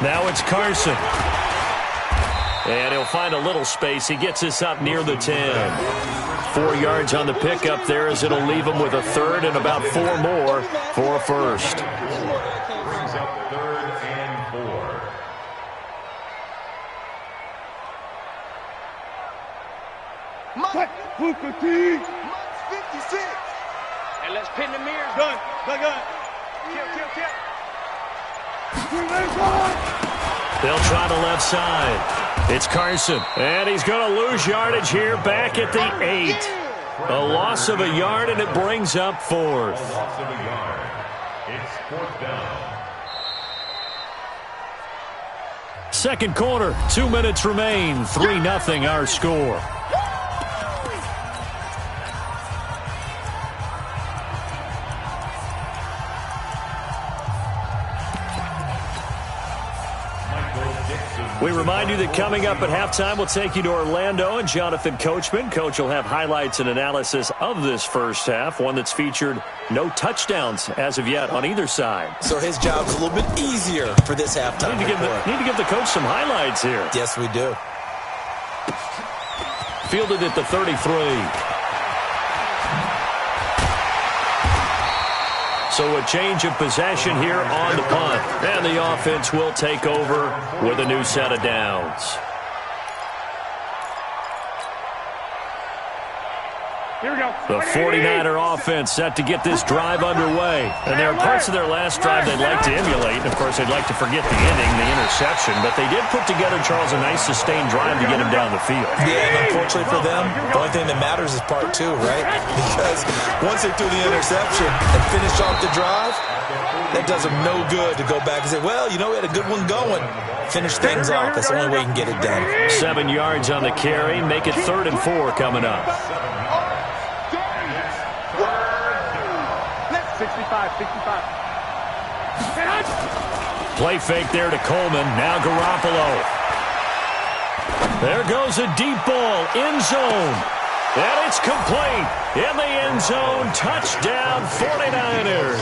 Now it's Carson. And he'll find a little space. He gets this up near the 10. 4 yards on the pickup there as it'll leave him with a third and about 4 more for a first. Brings up 3rd and 4. Mike 56. And let's pin the mirrors. Gun. Kill. They'll try the left side. It's Carson. And he's going to lose yardage here back at the 8. A loss of a yard, and it brings up 4th. Loss of a yard. It's 4th down. Second quarter, 2 minutes remain. 3-0 our score. We remind you that coming up at halftime, we'll take you to Orlando and Jonathan Coachman. Coach will have highlights and analysis of this first half, one that's featured no touchdowns as of yet on either side. So his job's a little bit easier for this halftime. Need to give the coach some highlights here. Yes, we do. Fielded at the 33. So a change of possession here on the punt. And the offense will take over with a new set of downs. Here we go. The 49er offense set to get this drive underway. And there are parts of their last drive they'd like to emulate. Of course, they'd like to forget the ending, the interception. But they did put together, Charles, a nice sustained drive to get him down the field. Yeah, and unfortunately for them, the only thing that matters is part 2, right? Because once they threw the interception and finished off the drive, that does them no good to go back and say, well, you know, we had a good one going. Finish things off. That's the only way you can get it done. 7 yards on the carry. Make it 3rd and 4 coming up. 65. Play fake there to Coleman. Now Garoppolo. There goes a deep ball. End zone. And it's complete. In the end zone. Touchdown 49ers.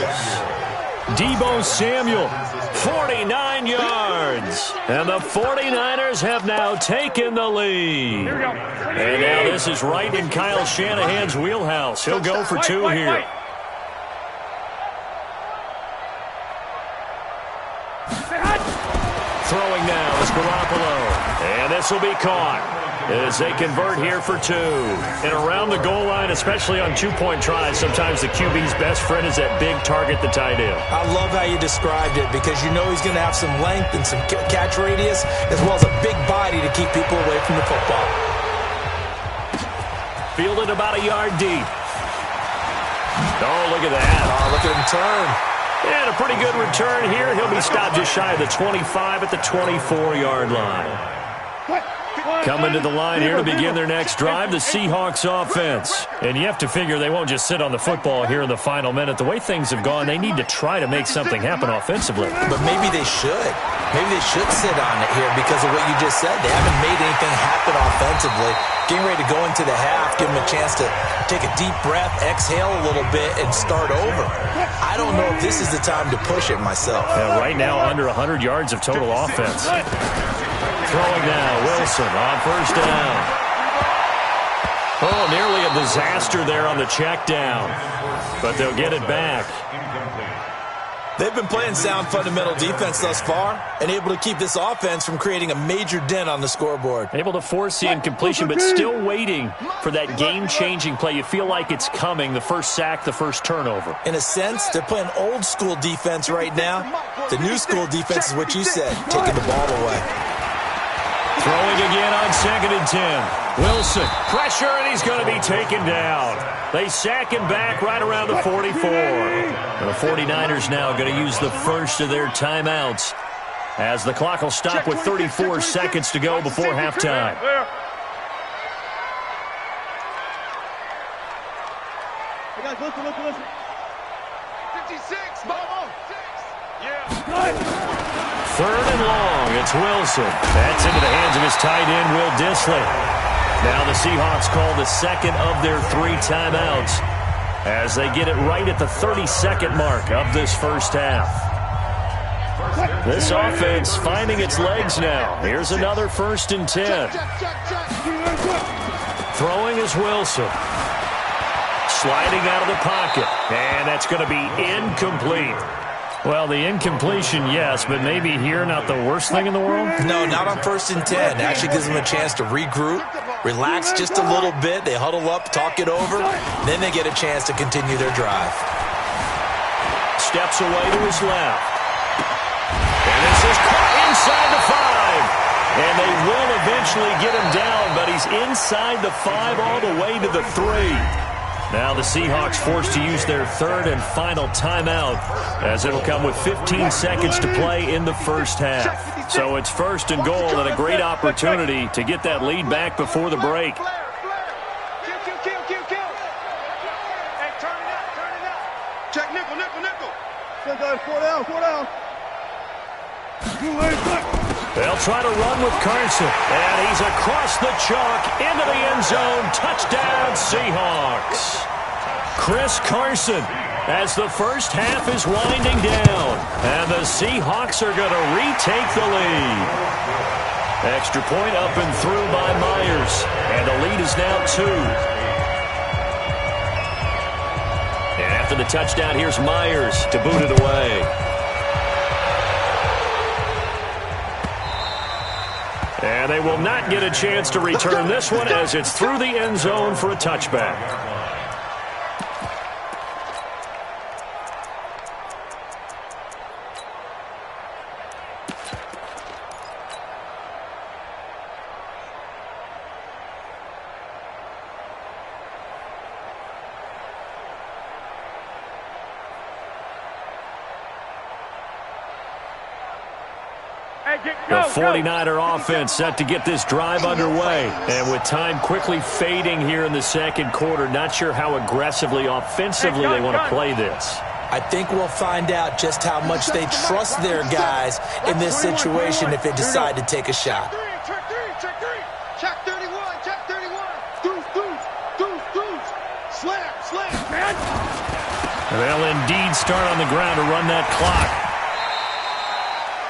Deebo Samuel. 49 yards. And the 49ers have now taken the lead. Here we go. And now this is right in Kyle Shanahan's wheelhouse. He'll go for 2 here. Throwing now is Garoppolo. And this will be caught as they convert here for 2. And around the goal line, especially on 2-point tries, sometimes the QB's best friend is that big target, the tight end. I love how you described it because you know he's going to have some length and some catch radius as well as a big body to keep people away from the football. Fielded about a yard deep. Oh, look at that. Oh, look at him turn. And a pretty good return here. He'll be stopped just shy of the 25 at the 24-yard line. Coming to the line here to begin their next drive, the Seahawks offense. And you have to figure they won't just sit on the football here in the final minute. The way things have gone, they need to try to make something happen offensively. But maybe they should. Maybe they should sit on it here because of what you just said. They haven't made anything happen offensively. Getting ready to go into the half, give them a chance to take a deep breath, exhale a little bit, and start over. I don't know if this is the time to push it myself. Yeah, right now, under 100 yards of total offense. Throwing now, Wilson on first down. Oh, nearly a disaster there on the check down. But they'll get it back. They've been playing sound fundamental defense thus far and able to keep this offense from creating a major dent on the scoreboard. Able to force the incompletion, but still waiting for that game-changing play. You feel like it's coming, the first sack, the first turnover. In a sense, they're playing old-school defense right now. The new-school defense is what you said, taking the ball away. Throwing again on 2nd and 10. Wilson, pressure, and he's going to be taken down. They sack him back right around the 44. And the 49ers now going to use the first of their timeouts as the clock will stop with 34 seconds to go before halftime. Hey guys, listen. 56, Bobo. 6. Yeah. 3rd and long. It's Wilson. That's into the hands of his tight end, Will Dissly. Now the Seahawks call the second of their 3 timeouts as they get it right at the 32nd mark of this first half. This offense finding its legs now. Here's another 1st and 10. Throwing is Wilson. Sliding out of the pocket. And that's going to be incomplete. Well, the incompletion, yes, but maybe here not the worst thing in the world? No, not on 1st and 10. It actually gives them a chance to regroup, relax just a little bit. They huddle up, talk it over. Then they get a chance to continue their drive. Steps away to his left. And this is caught inside the 5. And they will eventually get him down, but he's inside the 5 all the way to the 3. Now the Seahawks forced to use their 3rd and final timeout, as it'll come with 15 seconds to play in the first half. So it's 1st and goal and a great opportunity to get that lead back before the break. Kill. Hey, turn it up. Check nickel. 4 down. They'll try to run with Carson, and he's across the chalk into the end zone. Touchdown, Seahawks. Chris Carson, as the first half is winding down, and the Seahawks are going to retake the lead. Extra point up and through by Myers, and the lead is now 2. And after the touchdown, here's Myers to boot it away. And they will not get a chance to return this one as it's through the end zone for a touchback. The 49er offense set to get this drive underway. And with time quickly fading here in the second quarter, not sure how aggressively, offensively they want to play this. I think we'll find out just how much they trust their guys in this situation if they decide to take a shot. Check 31. Deuce. Slam, man. They'll indeed start on the ground to run that clock.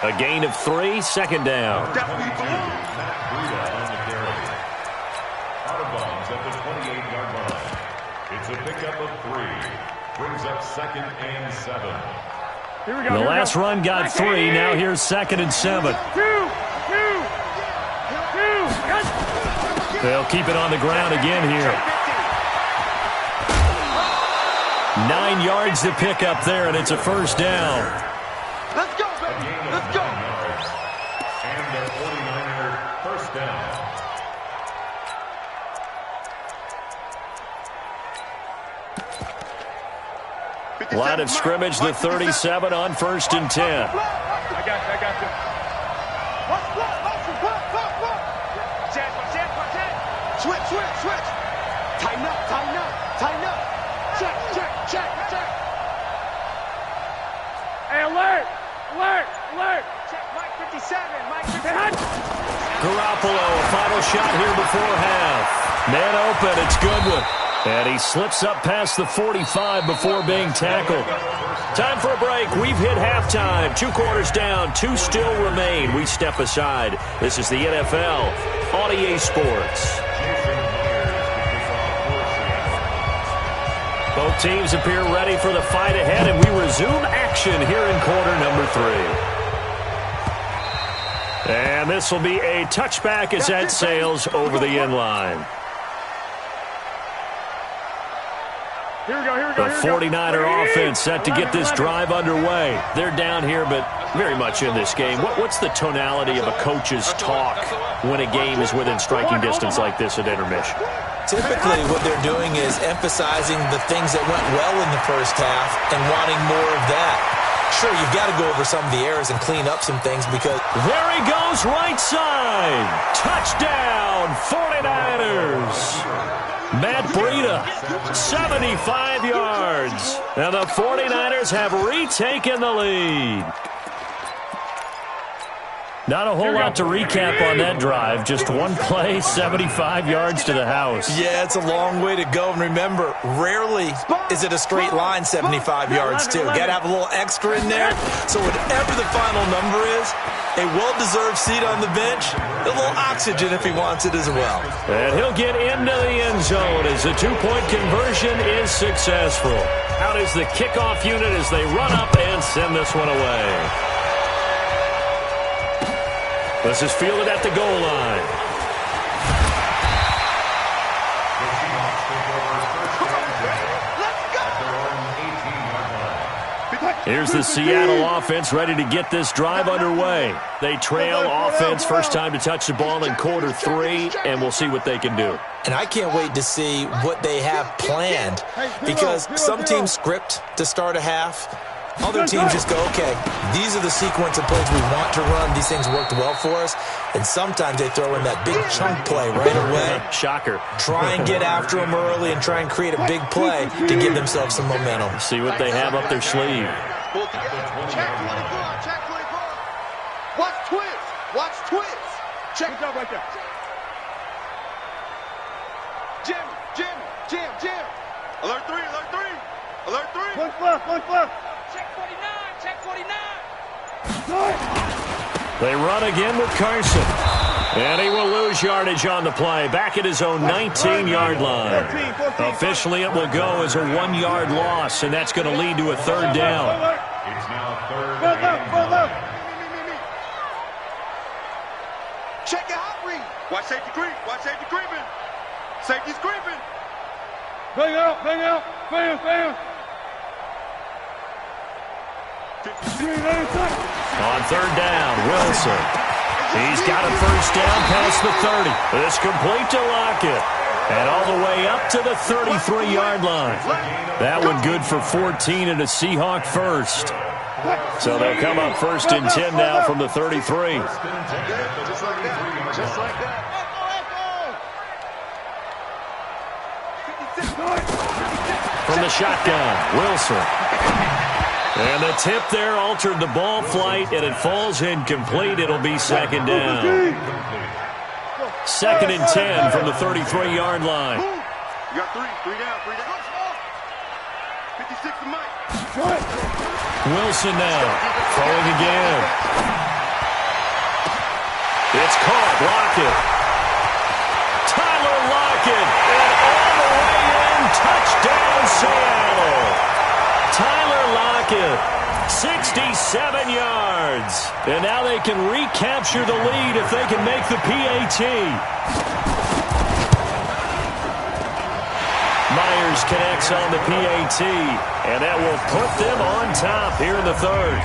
A gain of 3, 2nd down. Out of bounds at the 28-yard line. It's a pickup of 3. Brings up 2nd and 7. Here we go. The last run got 3. Now here's 2nd and 7. Two. They'll keep it on the ground again here. 9 yards to pick up there, and it's a 1st down. Let's go, baby. Let's go. And the 49er 1st down. Line of scrimmage, the 37 on 1st and 10. I got you. Switch. Tighten up. Check. Hey, alert. Check, Mike 57. Garoppolo, a final shot here before half. Man open, it's Goodwin. And he slips up past the 45 before being tackled. Time for a break. We've hit halftime. 2 quarters down, 2 still remain. We step aside. This is the NFL on EA Sports. Both teams appear ready for the fight ahead, and we resume action here in quarter number 3. And this will be a touchback as that sails over the end line. Here we go. The 49er offense set to get this drive underway. They're down here, but very much in this game. What's the tonality of a coach's talk when a game is within striking distance like this at intermission? Typically, what they're doing is emphasizing the things that went well in the first half and wanting more of that. Sure, you've got to go over some of the errors and clean up some things because... There he goes, right side. Touchdown, 49ers. Matt Breida, 75 yards. And the 49ers have retaken the lead. Not a whole lot to recap on that drive. Just one play, 75 yards to the house. Yeah, it's a long way to go. And remember, rarely is it a straight line 75 yards, too. Got to have a little extra in there. So whatever the final number is, a well-deserved seat on the bench, a little oxygen if he wants it as well. And he'll get into the end zone as the two-point conversion is successful. Out is the kickoff unit as they run up and send this one away. This is fielded at the goal line. Here's the Seattle offense ready to get this drive underway. They trail offense first time to touch the ball in quarter 3, and we'll see what they can do. And I can't wait to see what they have planned, because some teams script to start a half. Other teams just go, okay, these are the sequence of plays we want to run. These things worked well for us. And sometimes they throw in that big chunk play right away. Shocker. Try and get after them early and try and create a big play to give themselves some momentum. See what they have up their sleeve. Check 24, check 24. Watch twins, watch twins. Check. Good job right there. Jim. Alert 3, alert 3. Alert 3. Punch left. Check 49, check 49. They run again with Carson. And he will lose yardage on the play. Back at his own 19-yard line. Officially, it will go as a 1-yard loss, and that's going to lead to a third down. It's now third and Check your hot read. Watch safety creeping. Safety's creeping. Bang out. Bam. On third down, Wilson. He's got a first down past the 30. It's complete to Lockett. And all the way up to the 33-yard line. That one good for 14 and a Seahawk first. So they'll come up first and 10 now from the 33. Just like that. From the shotgun, Wilson. And the tip there altered the ball flight, and it falls incomplete. It'll be second down. Second and 10 from the 33-yard line. You got three down. 56 to Mike. Wilson now, throwing again. It's caught, Lockett. Tyler Lockett, and all the way in, touchdown Seattle. Tyler Lockett, 67 yards. And now they can recapture the lead if they can make the PAT. Myers connects on the PAT, and that will put them on top here in the third.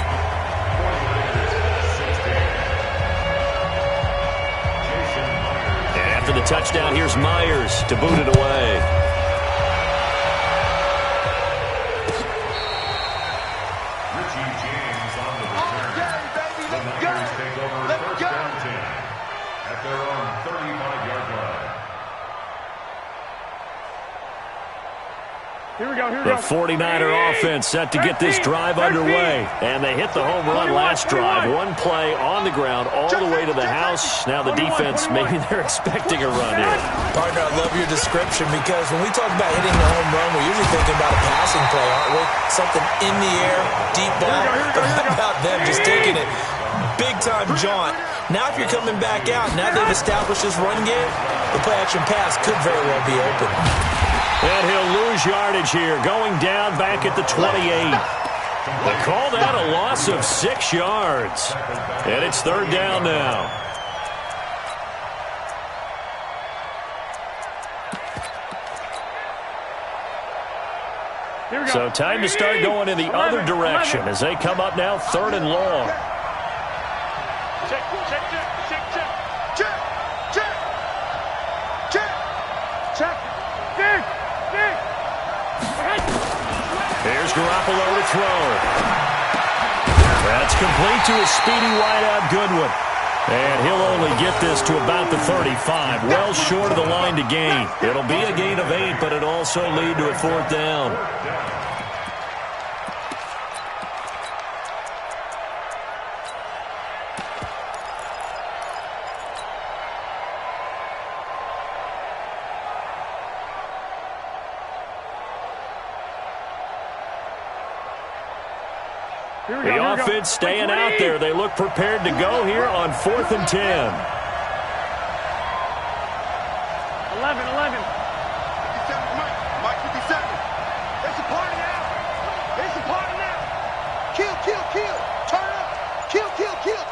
And after the touchdown, here's Myers to boot it away. The 49er offense set to get this drive underway. And they hit the home run last drive. One play on the ground all the way to the house. Now the defense, maybe they're expecting a run here. Partner, I love your description, because when we talk about hitting the home run, we're usually thinking about a passing play, aren't we? Something in the air, deep ball. But how about them just taking it big-time jaunt? Now if you're coming back out, now they've established this run game, the play-action pass could very well be open. And he'll lose yardage here, going down back at the 28. They call that a loss of 6 yards. And it's third down now. So time to start going in the other direction as they come up now third and long. Here's Garoppolo to throw. That's complete to a speedy wideout Goodwin. And he'll only get this to about the 35, well short of the line to gain. It'll be a gain of 8, but it'll also lead to a fourth down. The offense staying out there. They look prepared to go here on 4th and 10. 11. 57, Mike 57. It's a party now. It's a party now. Kill. Turn up. Kill.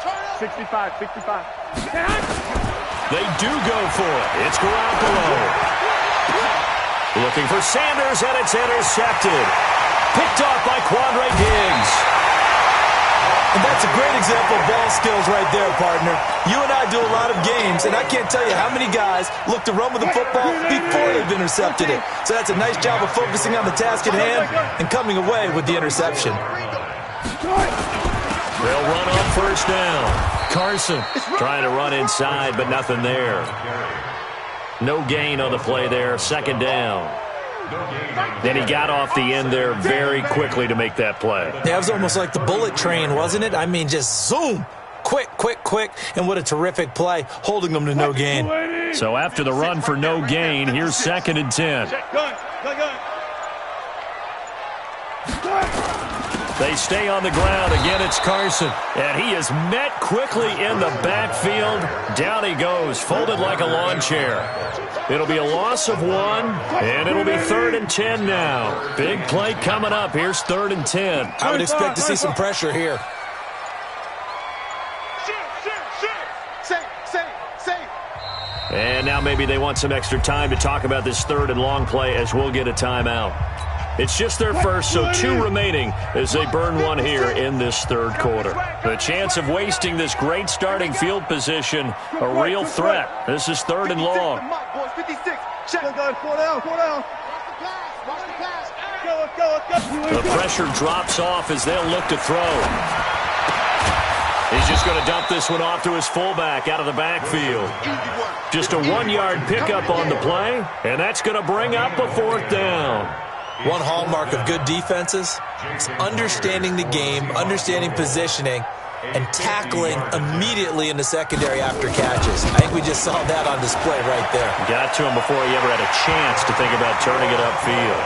Turn up. 65. They do go for it. It's Garoppolo. Looking for Sanders, and it's intercepted. Picked off by Quandre Diggs. And that's a great example of ball skills right there, partner. You and I do a lot of games, and I can't tell you how many guys look to run with the football before they've intercepted it. So that's a nice job of focusing on the task at hand and coming away with the interception. They'll run on 1st down. Carson trying to run inside, but nothing there. No gain on the play there. 2nd down. Then he got off the end there very quickly to make that play. That was almost like the bullet train, wasn't it? I mean, just zoom. Quick. And what a terrific play, holding them to no gain. So after the run for no gain, here's 2nd and 10. Gun. They stay on the ground. Again, it's Carson. And he is met quickly in the backfield. Down he goes, folded like a lawn chair. It'll be a loss of 1, and it'll be 3rd and 10 now. Big play coming up. Here's 3rd and 10. I would expect to see some pressure here. Safe. And now maybe they want some extra time to talk about this 3rd and long play as we'll get a timeout. It's just their first, so 2 remaining as they burn 1 here in this 3rd quarter. The chance of wasting this great starting field position, a real threat. This is 3rd and long. 56. Check. 4 down. The pressure drops off as they'll look to throw. He's just going to dump this one off to his fullback out of the backfield. Just a 1-yard pickup on the play, and that's going to bring up a 4th down. One hallmark of good defenses is understanding the game, understanding positioning, and tackling immediately in the secondary after catches. I think we just saw that on display right there. Got to him before he ever had a chance to think about turning it upfield.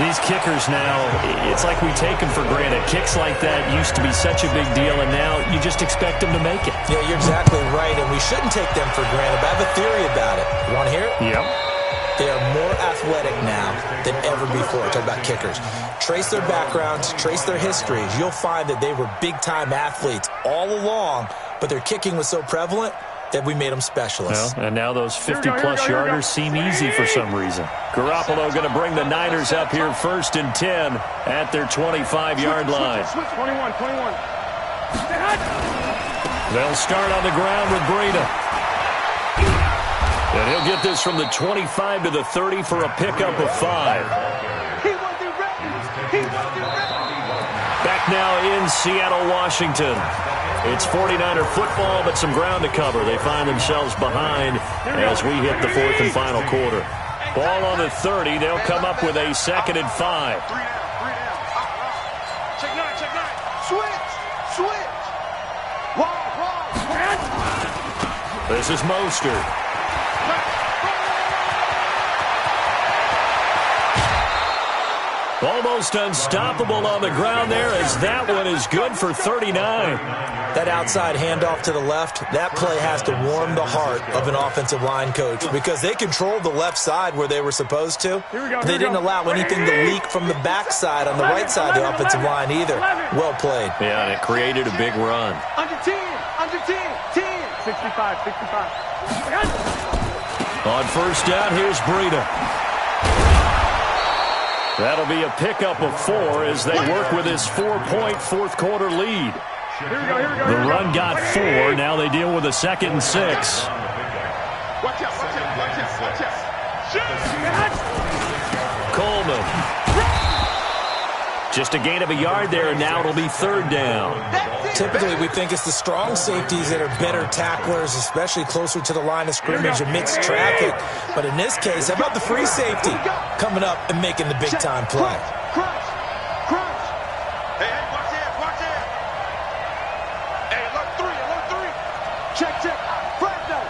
These kickers now, it's like we take them for granted. Kicks like that used to be such a big deal, and now you just expect them to make it. Yeah, you're exactly right, and we shouldn't take them for granted, but I have a theory about it. You want to hear it? Yep. They are more athletic now than ever before. Talk about kickers. Trace their backgrounds, trace their histories. You'll find that they were big-time athletes all along, but their kicking was so prevalent that we made them specialists. Well, and now those 50-plus yarders seem easy for some reason. Garoppolo going to bring the Niners up here 1st and 10 at their 25-yard line. 21. They'll start on the ground with Breida. And he'll get this from the 25 to the 30 for a pickup of 5. Back now in Seattle, Washington. It's 49er football, but some ground to cover. They find themselves behind as we hit the 4th and final quarter. Ball on the 30. They'll come up with a 2nd and 5. Check 9. Switch. Wide. This is Mostert. Almost unstoppable on the ground there as that one is good for 39. That outside handoff to the left, that play has to warm the heart of an offensive line coach because they controlled the left side where they were supposed to. They didn't allow anything to leak from the backside on the right side of the offensive line either. Well played. Yeah, and it created a big run. Under 10. 65. On 1st down, here's Breida. That'll be a pickup of 4 as they work with this 4-point 4th quarter lead. The run got 4. Now they deal with a 2nd and 6. Coleman. Just a gain of a yard there, and now it'll be 3rd down. Typically, we think it's the strong safeties that are better tacklers, especially closer to the line of scrimmage amidst traffic. But in this case, how about the free safety coming up and making the big-time play? Crunch. Hey, watch it. Hey, alert 3. Check. Fresno.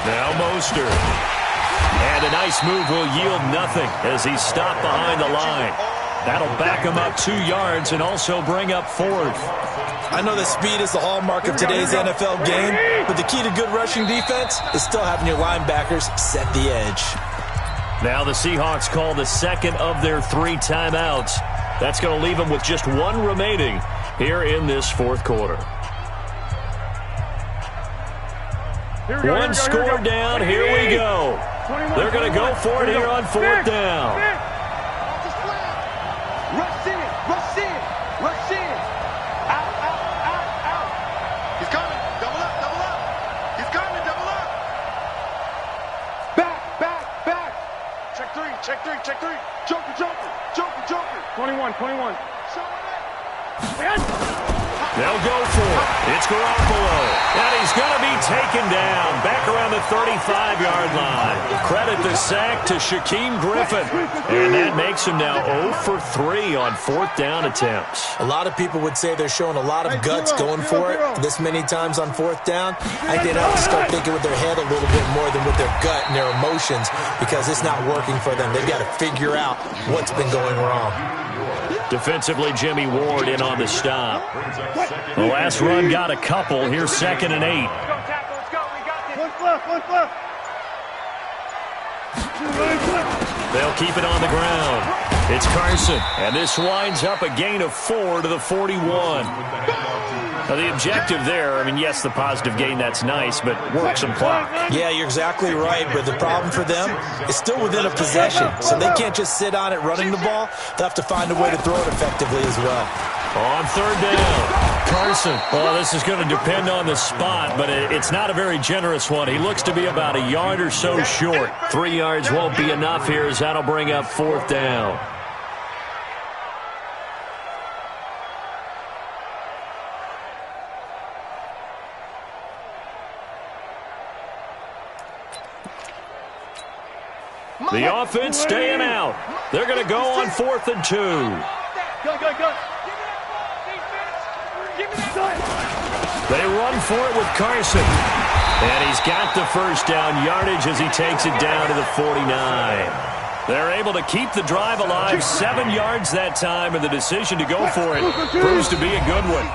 Now Mostert. And a nice move will yield nothing as he's stopped behind the line. That'll back him up 2 yards and also bring up 4th. I know that speed is the hallmark of today's NFL game, but the key to good rushing defense is still having your linebackers set the edge. Now the Seahawks call the second of their 3 timeouts. That's going to leave them with just 1 remaining here in this 4th quarter. One score down. Here we go. They're going to go for it here on 4th down. Rush in, rush in, rush in. Out, out, out, out. He's coming. Double up, double up. He's coming, double up. Back, back, back. Check 3, check 3, check 3. Joker, joker, joker, joker. 21. They'll go for it. It's Garoppolo. And he's going to be taken down back around the 35-yard line. Credit the sack to Shaquem Griffin. And that makes him now 0 for 3 on 4th down attempts. A lot of people would say they're showing a lot of guts going for it this many times on 4th down. I think they have to start thinking with their head a little bit more than with their gut and their emotions because it's not working for them. They've got to figure out what's been going wrong. Defensively, Jimmy Ward in on the stop. The last run got a couple. Here's 2nd and 8. One left. They'll keep it on the ground. It's Carson, and this winds up a gain of 4 to the 41. Now, the objective there, I mean, yes, the positive gain, that's nice, but work some clock. Yeah, you're exactly right, but the problem for them is still within a possession, so they can't just sit on it running the ball. They'll have to find a way to throw it effectively as well. On 3rd down, Carson. Well, this is going to depend on the spot, but it's not a very generous one. He looks to be about a yard or so short. 3 yards won't be enough here as that'll bring up 4th down. The offense staying out. They're going to go on 4th and 2. Go. They run for it with Carson. And he's got the first down yardage as he takes it down to the 49. They're able to keep the drive alive, 7 yards that time, and the decision to go for it proves to be a good one.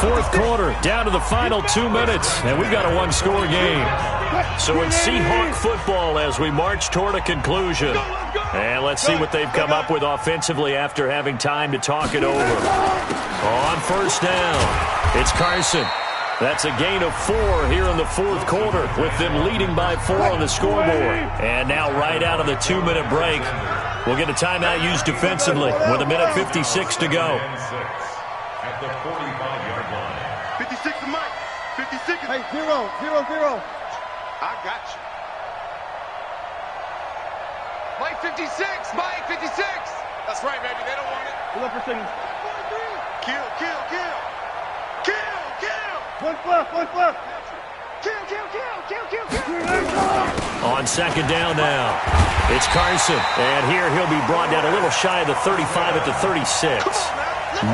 4th quarter, down to the final 2 minutes, and we've got a 1-score game. So it's Seahawk football as we march toward a conclusion. And let's see what they've come up with offensively after having time to talk it over. On 1st down, it's Carson. That's a gain of 4 here in the 4th quarter with them leading by 4 on the scoreboard. And now right out of the 2-minute break, we'll get a timeout used defensively with 1:56 to go. At the 45-yard line. 56 to Mike. 56. Hey, 0. I got you. Mike 56. Mike 56. That's right, baby. They don't want it. Pull up for signal. Kill. One left. Kill. On 2nd down now, it's Carson. And here he'll be brought down a little shy of the 35 at the 36.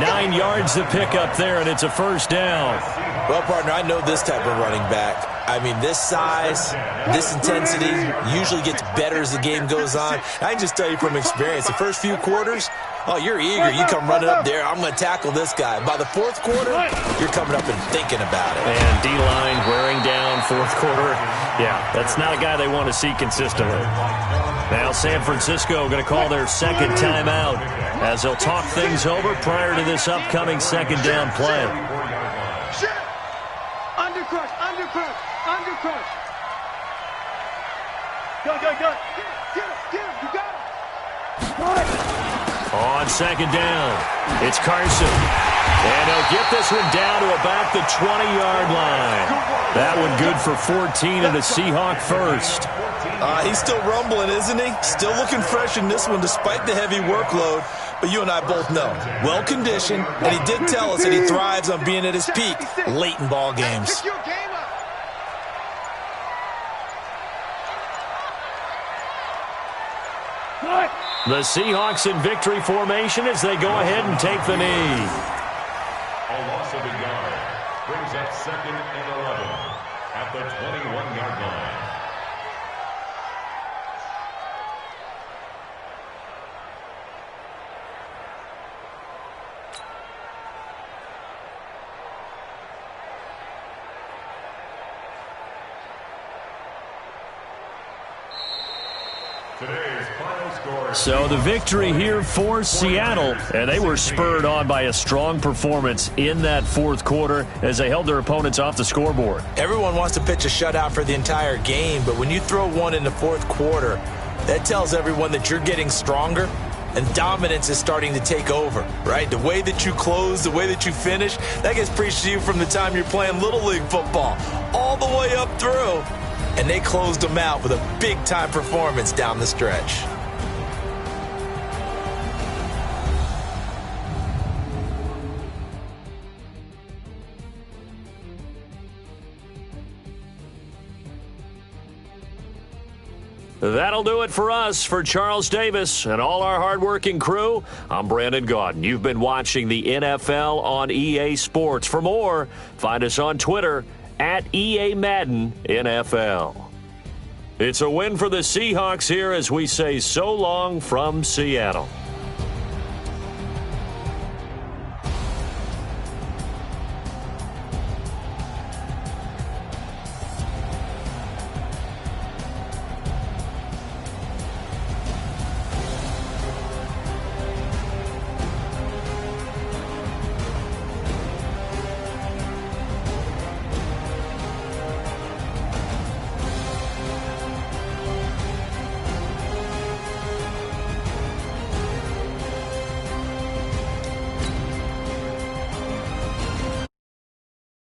9 yards to pick up there, and it's a 1st down. Well, partner, I know this type of running back. I mean, this size, this intensity usually gets better as the game goes on. I can just tell you from experience, the first few quarters, oh, you're eager. You come running up there, I'm going to tackle this guy. By the 4th quarter, you're coming up and thinking about it. And D-line wearing down 4th quarter. Yeah, that's not a guy they want to see consistently. Now San Francisco going to call their 2nd timeout as they'll talk things over prior to this upcoming 2nd down play. Undercrush. Go. Get him. You got him. On 2nd down, it's Carson. And he'll get this one down to about the 20-yard line. That one good for 14 and a Seahawk first. He's still rumbling, isn't he? Still looking fresh in this one despite the heavy workload. But you and I both know, well-conditioned, and he did tell us that he thrives on being at his peak late in ball games. The Seahawks in victory formation as they go ahead and take the knee. A loss of a yard brings up 2nd and 11 at the 21-yard line. final score. So the victory here for Seattle, and they were spurred on by a strong performance in that fourth quarter as they held their opponents off the scoreboard. Everyone wants to pitch a shutout for the entire game, but when you throw one in the fourth quarter, that tells everyone that you're getting stronger and dominance is starting to take over, right? The way that you close, the way that you finish, that gets preached to you from the time you're playing Little League football all the way up through. And they closed them out with a big-time performance down the stretch. That'll do it for us. For Charles Davis and all our hardworking crew, I'm Brandon Gaudin. You've been watching the NFL on EA Sports. For more, find us on Twitter at EA Madden NFL. It's a win for the Seahawks here as we say so long from Seattle.